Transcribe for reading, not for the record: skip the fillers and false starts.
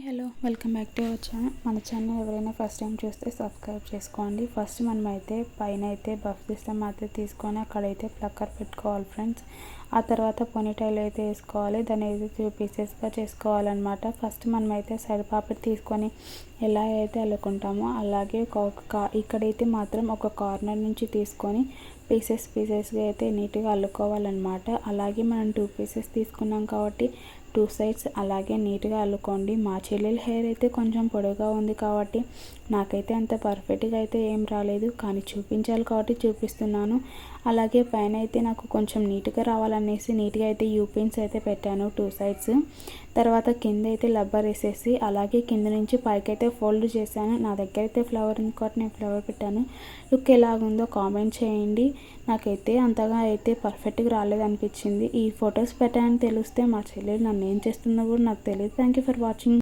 Hello welcome back to our channel. మన channel ఎవరైనా first time చూస్తే సబ్స్క్రైబ్ చేసుకోండి. ఫస్ట్ మనమైతే పైన అయితే బఫ్ సిస్టమ్ అయితే తీసుకొని అక్కడైతే ప్లక్కర్ పెట్టుకోవాలి ఫ్రెండ్స్. ఆ తర్వాత పోనీటైల్ అయితే వేసుకోవాలి. దాన్ని అయితే 2 పీసెస్గా చేసుకోవాలన్నమాట. ఫస్ట్ మనమైతే సైడ్ పాపిడి తీసుకొని ఎలా అయితే అల్లుకుంటామో అలాగే ఇక్కడైతే మాత్రం ఒక కార్నర్ నుంచి తీసుకొని పీసెస్గా అయితే నీట్గా అల్లుకోవాలన్నమాట. అలాగే మనం 2 పీసెస్ తీసుకున్నాం కాబట్టి 2 సైడ్స్ అలాగే నీట్గా అల్లుకోండి. మా చెల్లెల హెయిర్ అయితే కొంచెం పొడవుగా ఉంది కాబట్టి నాకైతే అంత పర్ఫెక్ట్గా అయితే ఏం రాలేదు, కానీ చూపించాలి కాబట్టి చూపిస్తున్నాను. అలాగే పైన అయితే నాకు కొంచెం నీట్గా రావాలనేసి నీట్గా అయితే యూపిన్స్ అయితే పెట్టాను 2 సైడ్స్. తర్వాత కింద అయితే రబ్బర్ వేసేసి అలాగే కింద నుంచి పైకి అయితే ఫోల్డ్ చేశాను. నా దగ్గర అయితే ఫ్లవర్ ఉంది కాబట్టి నేను ఫ్లవర్ పెట్టాను. లుక్ ఎలాగుందో కామెంట్ చేయండి. నాకైతే అంతగా అయితే పర్ఫెక్ట్గా రాలేదనిపించింది. ఈ ఫొటోస్ పెట్టాలని తెలిస్తే మా చెల్లెలు నన్ను ఏం చేస్తుందో కూడా నాకు తెలియదు. Thank you for watching.